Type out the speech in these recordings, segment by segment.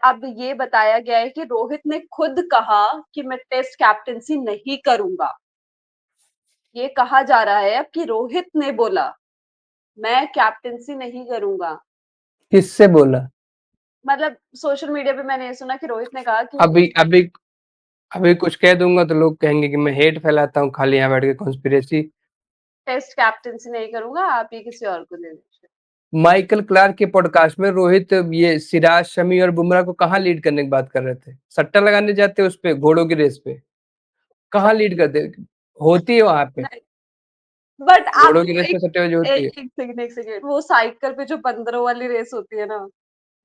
अब ये बताया गया है कि रोहित ने खुद कहा कि मैं टेस्ट कैप्टेंसी नहीं करूंगा। ये कहा जा रहा है अब कि रोहित ने बोला मैं कैप्टेंसी नहीं करूंगा। किससे बोला? मतलब सोशल मीडिया पे मैंने ये सुना कि रोहित ने कहा कि अभी अभी अभी कुछ कह दूंगा तो लोग कहेंगे कि मैं हेट फैलाता हूँ खाली यहाँ बैठ के कॉन्स्पिरेसी। टेस्ट कैप्टेंसी नहीं करूंगा, आप ये किसी और को दे दीजिए। माइकल क्लार्क के पॉडकास्ट में रोहित ये सिराज, शमी और बुमराह को कहाँ लीड करने की बात कर रहे थे? सट्टा लगाने जाते उस पे, घोड़ों की रेस पे, कहाँ लीड करते? होती है वहां पे, नहीं, बट घोड़ों की आपको रेस में सट्टेबाजी होती है। एक सेकंड, वो साइकिल पे जो बंदरों वाली रेस होती है ना।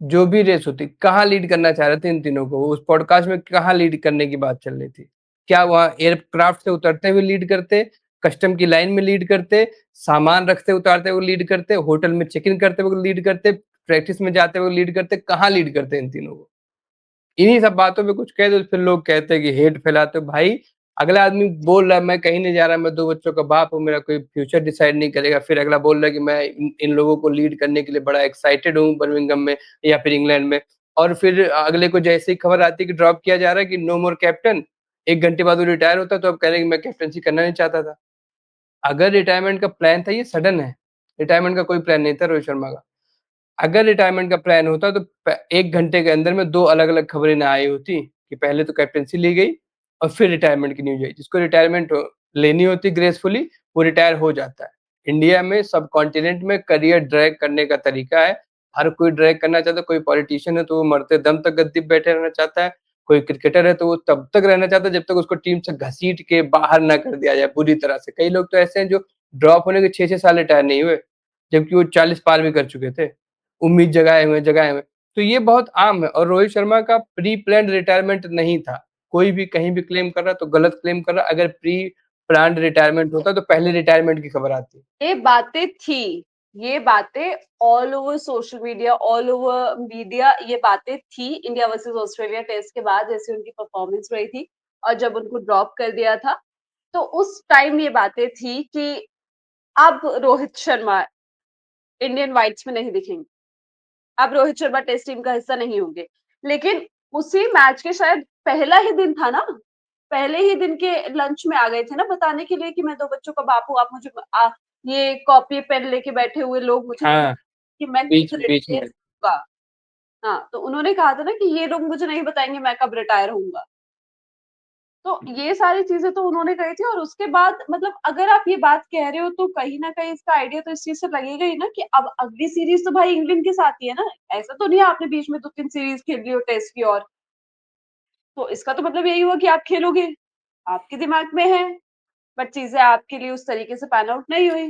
जो भी रेस होती, कहाँ लीड करना चाह रहे थे इन तीनों को? उस पॉडकास्ट में कहाँ लीड करने की बात चल रही थी? क्या वहां एयरक्राफ्ट से उतरते हुए लीड करते, कस्टम की लाइन में लीड करते, सामान रखते उतारते हुए लीड करते, होटल में चेक इन करते हुए लीड करते, प्रैक्टिस में जाते हुए लीड करते? कहाँ लीड करते इन तीनों को? इन्हीं सब बातों पे कुछ कह दो फिर लोग कहते हैं कि हेट फैलाते हो। भाई, अगला आदमी बोल रहा है मैं कहीं नहीं जा रहा, मैं 2 बच्चों का बाप हूँ, मेरा कोई फ्यूचर डिसाइड नहीं करेगा, फिर अगला बोल रहा है कि मैं इन लोगों को लीड करने के लिए बड़ा एक्साइटेड हूँ बर्मिंघम में या फिर इंग्लैंड में। और फिर अगले को जैसे ही खबर आती है कि ड्रॉप किया जा रहा है कि नो मोर कैप्टन, 1 घंटे बाद वो रिटायर होता है, तो अब कह रहे हैं कि मैं कैप्टनसी करना नहीं चाहता था। अगर रिटायरमेंट का प्लान था, ये सडन है, रिटायरमेंट का कोई प्लान नहीं था रोहित शर्मा का। अगर रिटायरमेंट का प्लान होता तो 1 घंटे के अंदर में 2 अलग-अलग खबरें ना आई होती कि पहले तो कैप्टेंसी ली गई और फिर रिटायरमेंट की न्यूज़ आई। जिसको रिटायरमेंट लेनी होती ग्रेसफुली, वो रिटायर हो जाता है। इंडिया में सब कॉन्टिनेंट में करियर ड्रैग करने का तरीका है। हर कोई ड्रैग करना चाहता है, कोई पॉलिटिशियन है तो वो मरते दम तक गद्दी पे बैठे रहना चाहता है, कोई क्रिकेटर है तो वो तब तक रहना चाहता है जब तक उसको टीम से घसीट के बाहर ना कर दिया जाए बुरी तरह से। कई लोग तो ऐसे हैं जो ड्रॉप होने के 6-6 साल रिटायर नहीं हुए, जबकि वो 40 पार भी कर चुके थे। उम्मीद जगाए हुए। तो ये बहुत आम है और रोहित शर्मा का प्री प्लान्ड रिटायरमेंट नहीं था। कोई भी कहीं भी क्लेम कर रहा है तो गलत क्लेम कर रहा है। अगर प्री प्लान्ड रिटायरमेंट होता तो पहले रिटायरमेंट की खबर आती। ये बातें थी, ये बातें all over social media, all over media, ये बातें थी इंडिया वर्सेस ऑस्ट्रेलिया टेस्ट के बाद जैसे उनकी परफॉर्मेंस रही थी और जब उनको ड्रॉप कर दिया था। तो उस टाइम ये बातें थी कि अब रोहित शर्मा इंडियन व्हाइट्स में नहीं दिखेंगे, अब रोहित शर्मा टेस्ट टीम का हिस्सा नहीं होंगे। लेकिन उसी मैच के शायद पहला ही दिन था ना, पहले ही दिन के लंच में आ गए थे ना बताने के लिए कि मैं 2 बच्चों का बाप हूँ, आप मुझे ये कॉपी पेन लेके बैठे हुए लोग मुझे नहीं हाँ, कि मैं बीच कब बीच रिटायर में। होऊँगा। हाँ, तो उन्होंने कहा था ना कि ये लोग मुझे नहीं बताएँगे मैं कब रिटायर होऊँगा। तो ये सारी चीज़ें तो उन्होंने कही थी और उसके बाद मतलब अगर आप ये बात कह रहे हो तो कहीं न कहीं इसका आइडिया तो इस चीज़ से लगेगा ही ना कि अब अगली सीरीज़ तो भाई इंग्लैंड के साथ ही है ना। ऐसा तो नहीं है आपने बीच में 2-3 सीरीज़ खेल ली हो टेस्ट की और। तो इसका तो मतलब यही हुआ कि आप खेलोगे, आपके दिमाग में है, बट चीज़ें आपके लिए उस तरीके से पैन आउट नहीं हुई।